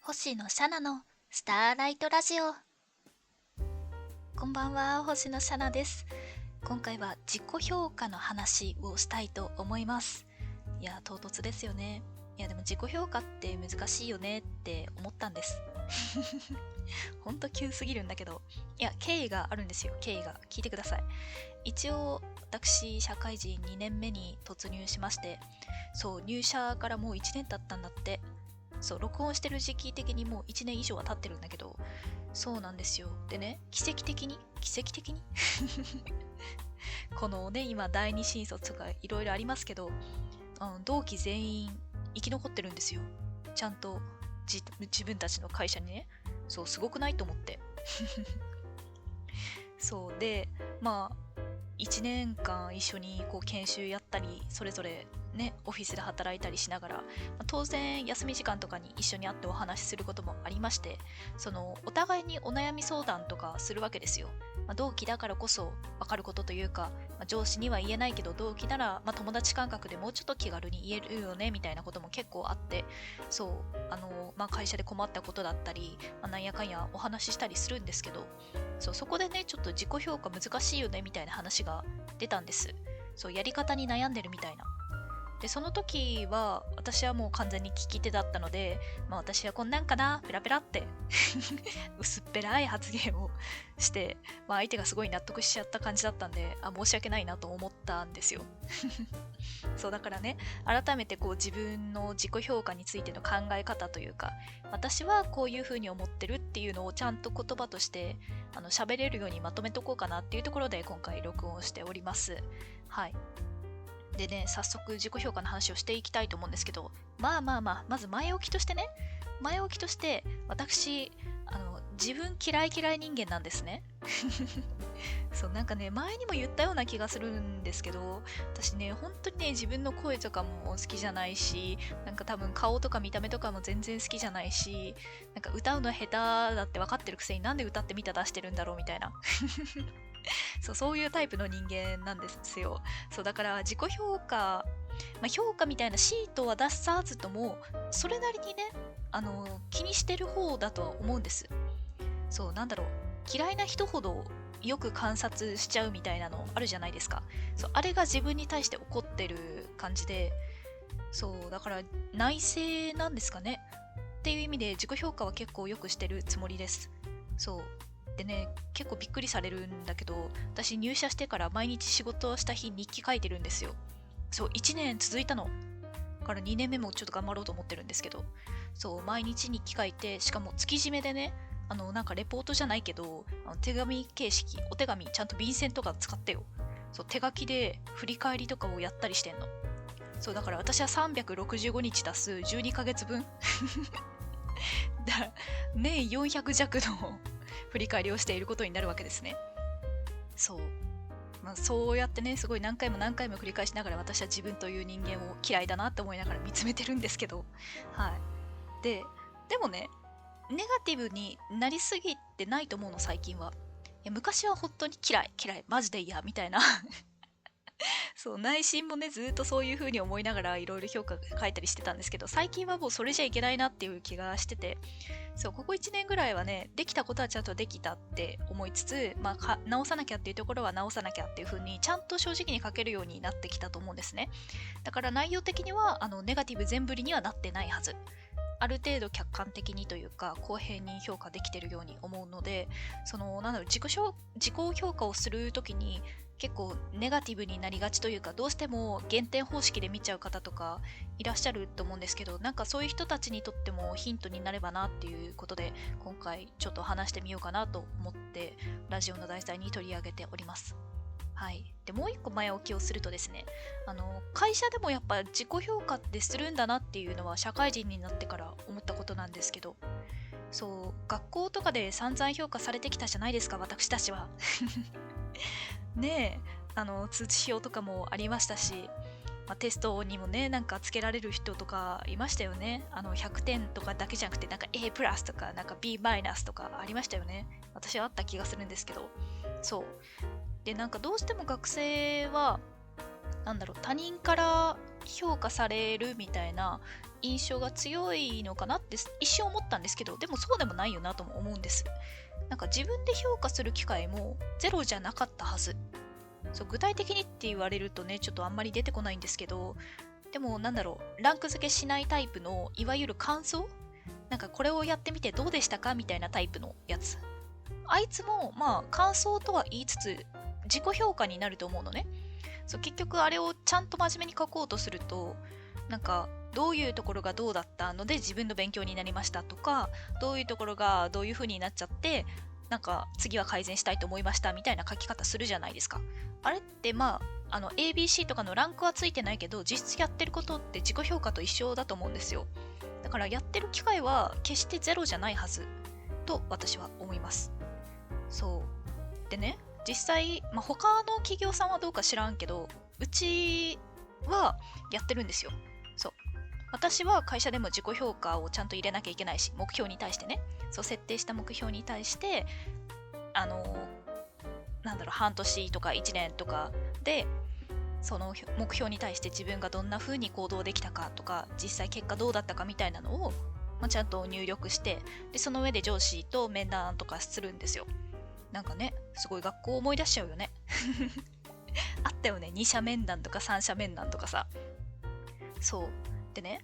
星野シャナのスターライトラジオ。こんばんは、星野シャナです。今回は自己評価の話をしたいと思います。いや、唐突ですよね。いや、でも自己評価って難しいよねって思ったんです。ほんと急すぎるんだけど。いや、経緯があるんですよ、経緯が。聞いてください。一応、私、社会人2年目に突入しまして、そう、入社からもう1年経ったんだって。そう、録音してる時期的にもう1年以上は経ってるんだけど、そうなんですよ。でね、奇跡的にこのね、今、第二新卒とかいろいろありますけど、同期全員生き残ってるんですよ。ちゃんと自分たちの会社にね。そう、すごくないと思って。そうで、まあ、1年間一緒にこう研修やったり、それぞれね、オフィスで働いたりしながら、当然休み時間とかに一緒に会ってお話しすることもありまして、そのお互いにお悩み相談とかするわけですよ。同期だからこそ分かることというか、上司には言えないけど同期なら、友達感覚でもうちょっと気軽に言えるよねみたいなことも結構あって、そう会社で困ったことだったり、なんやかんやお話ししたりするんですけど、そこでね、ちょっと自己評価難しいよねみたいな話が出たんです。そう、やり方に悩んでるみたいな。で、その時は、私はもう完全に聞き手だったので、私はこんなんかな、ペラペラって薄っぺらい発言をして、相手がすごい納得しちゃった感じだったんで、申し訳ないなと思ったんですよ。そうだからね、改めてこう自分の自己評価についての考え方というか、私はこういうふうに思ってるっていうのをちゃんと言葉として喋れるようにまとめとこうかなっていうところで今回録音しております。はい。でね、早速自己評価の話をしていきたいと思うんですけど、まず前置きとしてね、私、自分嫌い嫌い人間なんですね。そう、なんかね、前にも言ったような気がするんですけど、私ね、本当にね、自分の声とかも好きじゃないし、なんか多分顔とか見た目とかも全然好きじゃないし、なんか歌うの下手だって分かってるくせになんで歌ってみた出してるんだろうみたいな。そういうタイプの人間なんですよ。そう、だから自己評価、評価みたいなシートは出さずとも、それなりにね、気にしてる方だとは思うんです。そう、なんだろう。嫌いな人ほどよく観察しちゃうみたいなのあるじゃないですか。そう、あれが自分に対して怒ってる感じで、そう、だから内省なんですかね。っていう意味で自己評価は結構よくしてるつもりです。そう。でね、結構びっくりされるんだけど、私入社してから毎日仕事をした日日記書いてるんですよ。そう、1年続いたの。だから2年目もちょっと頑張ろうと思ってるんですけど、そう、毎日日記書いて、しかも月締めでね、なんかレポートじゃないけど、手紙形式、お手紙、ちゃんと便箋とか使ってよ。そう、手書きで振り返りとかをやったりしてんの。そう、だから私は365日足す12ヶ月分だ年400弱の振り返りをしていることになるわけですね。そう。そうやってね、すごい何回も何回も繰り返しながら私は自分という人間を嫌いだなって思いながら見つめてるんですけど、はい。でもね、ネガティブになりすぎてないと思うの、最近は。昔は本当に嫌い、マジで嫌、みたいなそう、内心もね、ずっとそういう風に思いながらいろいろ評価書いたりしてたんですけど、最近はもうそれじゃいけないなっていう気がしてて、そう、ここ1年ぐらいはね、できたことはちゃんとできたって思いつつ、直さなきゃっていうところは直さなきゃっていう風に、ちゃんと正直に書けるようになってきたと思うんですね。だから内容的には、ネガティブ全振りにはなってないはず。ある程度客観的にというか公平に評価できてるように思うので、自己評価をするときに結構ネガティブになりがちというか、どうしても減点方式で見ちゃう方とかいらっしゃると思うんですけど、なんかそういう人たちにとってもヒントになればなっていうことで、今回ちょっと話してみようかなと思ってラジオの題材に取り上げております。はい、でもう一個前置きをするとですね、会社でもやっぱ自己評価ってするんだなっていうのは社会人になってから思ったことなんですけど、そう、学校とかで散々評価されてきたじゃないですか、私たちは。ねえ、通知表とかもありましたし、テストにもね、なんかつけられる人とかいましたよね。100点とかだけじゃなくて、なんか A プラスとか、なんか B マイナスとかありましたよね。私はあった気がするんですけど。そう。で、なんかどうしても学生は、他人から評価されるみたいな印象が強いのかなって一瞬思ったんですけど、でもそうでもないよなとも思うんです。自分で評価する機会もゼロじゃなかったはず。そう具体的にって言われるとね、ちょっとあんまり出てこないんですけど、でもランク付けしないタイプのいわゆる感想、これをやってみてどうでしたかみたいなタイプのやつ、あいつも感想とは言いつつ自己評価になると思うのね。そう結局あれをちゃんと真面目に書こうとすると、どういうところがどうだったので自分の勉強になりましたとか、どういうところがどういう風になっちゃって次は改善したいと思いましたみたいな書き方するじゃないですか。あれってABC とかのランクはついてないけど、実質やってることって自己評価と一緒だと思うんですよ。だからやってる機会は決してゼロじゃないはずと私は思います。そうでね、実際、他の企業さんはどうか知らんけど、うちはやってるんですよ。そう私は会社でも自己評価をちゃんと入れなきゃいけないし、目標に対してね、設定した目標に対して半年とか1年とかでその目標に対して自分がどんな風に行動できたかとか、実際結果どうだったかみたいなのを、ちゃんと入力して、でその上で上司と面談とかするんですよ。すごい学校を思い出しちゃうよねあったよね、2社面談とか3社面談とかさ。そうでね、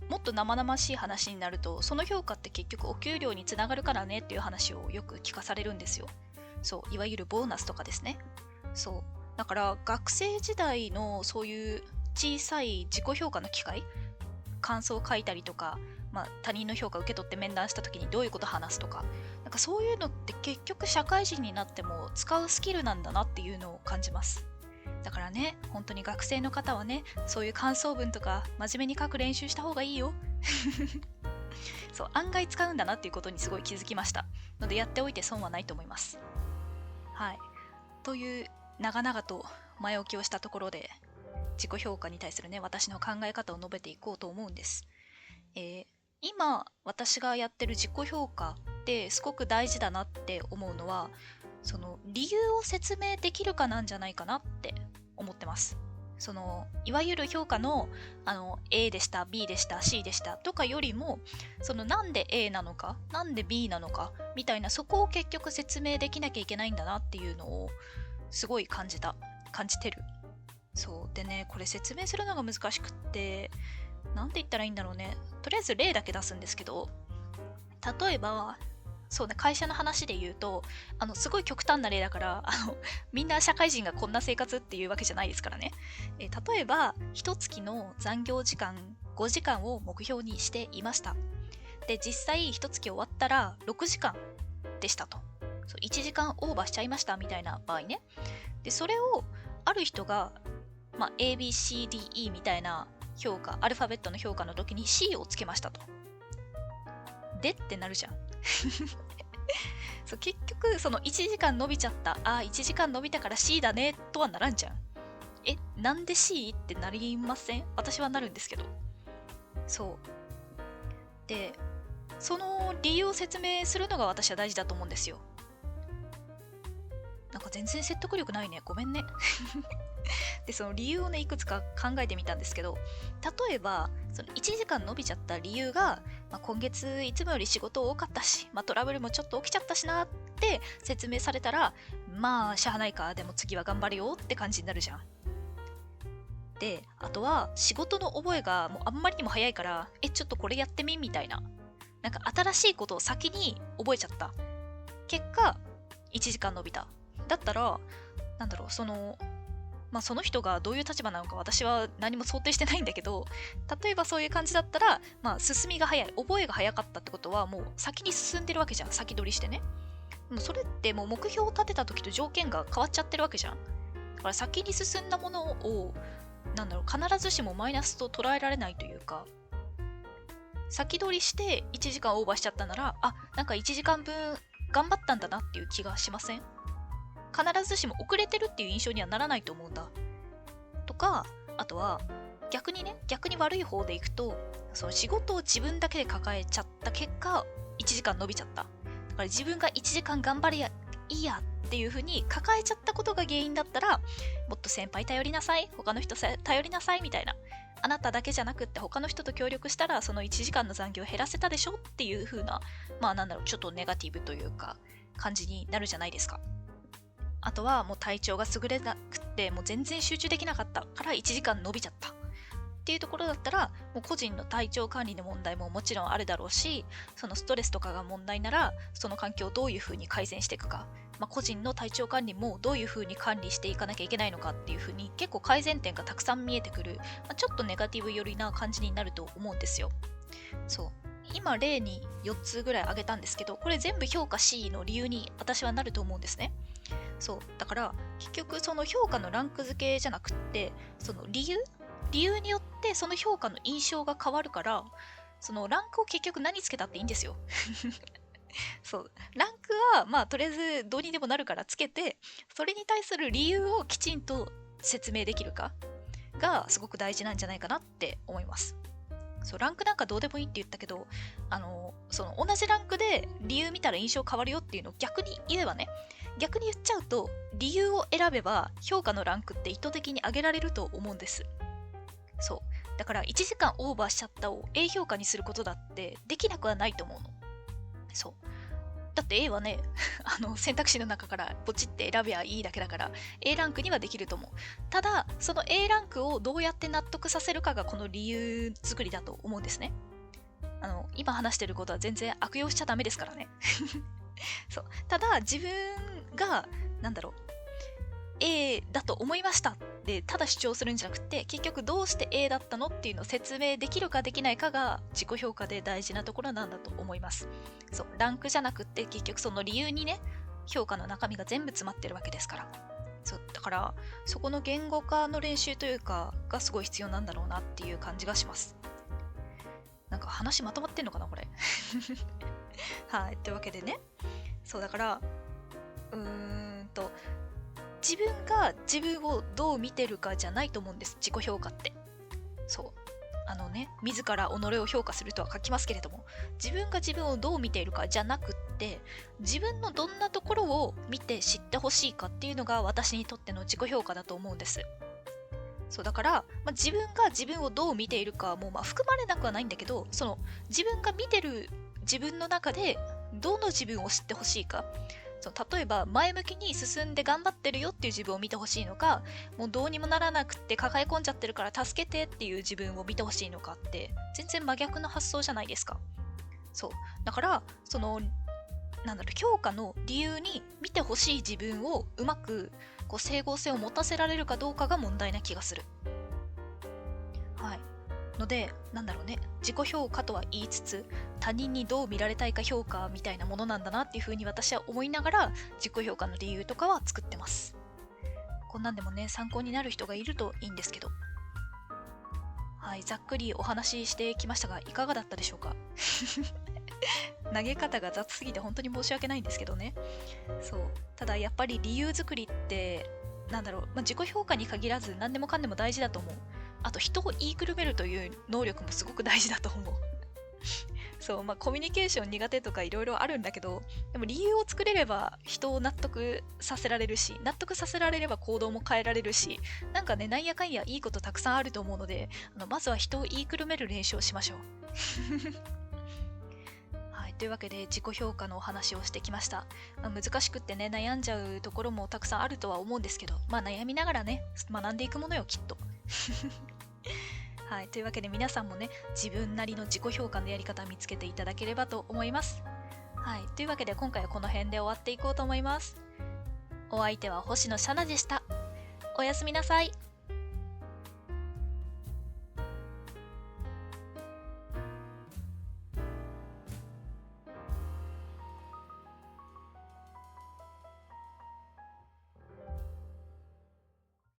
もっと生々しい話になると、その評価って結局お給料につながるからねっていう話をよく聞かされるんですよ。いわゆるボーナスとかですね。だから学生時代のそういう小さい自己評価の機会、感想を書いたりとか、他人の評価を受け取って面談した時にどういうことを話すとか、そういうのって結局社会人になっても使うスキルなんだなっていうのを感じます。だからね、本当に学生の方はね、そういう感想文とか真面目に書く練習した方がいいよ案外使うんだなっていうことにすごい気づきましたので、やっておいて損はないと思います。という長々と前置きをしたところで、自己評価に対するね、私の考え方を述べていこうと思うんです。今私がやってる自己評価ってすごく大事だなって思うのは、その理由を説明できるかなんじゃないかなって思ってます。いわゆる評価のA でした B でした C でしたとかよりも、なんで A なのかなんで B なのかみたいな、そこを結局説明できなきゃいけないんだなっていうのをすごい感じてる。でね、これ説明するのが難しくって、なんて言ったらいいんだろうね。とりあえず例だけ出すんですけど、例えば会社の話で言うと、すごい極端な例だから、みんな社会人がこんな生活っていうわけじゃないですからね。例えば一月の残業時間5時間を目標にしていました。で実際一月終わったら6時間でしたと。1時間オーバーしちゃいましたみたいな場合ね。でそれをある人が、ABCDE みたいな評価、アルファベットの評価の時に C をつけましたと。でってなるじゃん結局1時間伸びちゃった、1時間伸びたから C だねとはならんじゃん。なんで C ってなりません？私はなるんですけど。でその理由を説明するのが私は大事だと思うんですよ。全然説得力ないね、ごめんねでその理由をね、いくつか考えてみたんですけど、例えば1時間伸びちゃった理由が、今月いつもより仕事多かったし、トラブルもちょっと起きちゃったしなって説明されたら、しゃあないか、でも次は頑張るよって感じになるじゃん。であとは仕事の覚えがもうあんまりにも早いから、ちょっとこれやってみみたいな、新しいことを先に覚えちゃった結果1時間伸びた。だったらその人がどういう立場なのか私は何も想定してないんだけど、例えばそういう感じだったら、進みが早い、覚えが早かったってことはもう先に進んでるわけじゃん、先取りしてね。それってもう目標を立てた時と条件が変わっちゃってるわけじゃん。だから先に進んだものを必ずしもマイナスと捉えられないというか、先取りして1時間オーバーしちゃったなら、1時間分頑張ったんだなっていう気がしません？必ずしも遅れてるっていう印象にはならないと思うんだ。とか、あとは逆に悪い方でいくと、その仕事を自分だけで抱えちゃった結果1時間伸びちゃった。だから自分が1時間頑張いいやっていう風に抱えちゃったことが原因だったら、もっと先輩頼りなさい、他の人頼りなさいみたいな、あなただけじゃなくって他の人と協力したらその1時間の残業を減らせたでしょっていう風な、ちょっとネガティブというか感じになるじゃないですか。あとはもう体調が優れなくってもう全然集中できなかったから1時間伸びちゃったっていうところだったら、もう個人の体調管理の問題ももちろんあるだろうし、そのストレスとかが問題ならその環境をどういうふうに改善していくか、個人の体調管理もどういうふうに管理していかなきゃいけないのかっていうふうに結構改善点がたくさん見えてくる、ちょっとネガティブ寄りな感じになると思うんですよ。そう今例に4つぐらい挙げたんですけど、これ全部評価 C の理由に私はなると思うんですね。そうだから結局その評価のランク付けじゃなくって、その理由によってその評価の印象が変わるから、そのランクを結局何つけたっていいんですよ。そうランクはとりあえずどうにでもなるからつけて、それに対する理由をきちんと説明できるかがすごく大事なんじゃないかなって思います。そうランクなんかどうでもいいって言ったけど、その同じランクで理由見たら印象変わるよっていうのを逆に言えばね、逆に言っちゃうと理由を選べば評価のランクって意図的に上げられると思うんです。そうだから1時間オーバーしちゃったを A 評価にすることだってできなくはないと思うの。そうだって A はね選択肢の中からポチって選べばいいだけだから A ランクにはできると思う。ただその A ランクをどうやって納得させるかがこの理由作りだと思うんですね。今話してることは全然悪用しちゃダメですからね。そうただ自分がA だと思いましたってただ主張するんじゃなくて、結局どうして A だったのっていうのを説明できるかできないかが自己評価で大事なところなんだと思います。そうランクじゃなくって結局その理由にね、評価の中身が全部詰まってるわけですから。そうだからそこの言語化の練習というかがすごい必要なんだろうなっていう感じがします。なんか話まとまってんのかなこれ。はいというわけでね、そうだから自分が自分をどう見てるかじゃないと思うんです、自己評価って。そう自ら己を評価するとは書きますけれども、自分が自分をどう見ているかじゃなくって、自分のどんなところを見て知ってほしいかっていうのが私にとっての自己評価だと思うんです。そうだから、自分が自分をどう見ているかも含まれなくはないんだけど、その自分が見てる自分の中でどの自分を知ってほしいか、例えば前向きに進んで頑張ってるよっていう自分を見てほしいのか、もうどうにもならなくって抱え込んじゃってるから助けてっていう自分を見てほしいのかって全然真逆の発想じゃないですか。そうだからその評価の理由に見てほしい自分をうまく整合性を持たせられるかどうかが問題な気がする。はいので自己評価とは言いつつ他人にどう見られたいか評価みたいなものなんだなっていうふうに私は思いながら自己評価の理由とかは作ってます。こんなんでもね参考になる人がいるといいんですけど。はいざっくりお話ししてきましたがいかがだったでしょうか。投げ方が雑すぎて本当に申し訳ないんですけどね。そうただやっぱり理由作りって自己評価に限らず何でもかんでも大事だと思う。あと人を言いくるめるという能力もすごく大事だと思う。そうコミュニケーション苦手とかいろいろあるんだけど、でも理由を作れれば人を納得させられるし、納得させられれば行動も変えられるし、なんやかんやいいことたくさんあると思うので、まずは人を言いくるめる練習をしましょう。はいというわけで自己評価のお話をしてきました。難しくってね悩んじゃうところもたくさんあるとは思うんですけど、悩みながらね学んでいくものよきっと。はい、というわけで皆さんもね自分なりの自己評価のやり方を見つけていただければと思います。はい、というわけで今回はこの辺で終わっていこうと思います。お相手は星野シャナでした。おやすみなさい。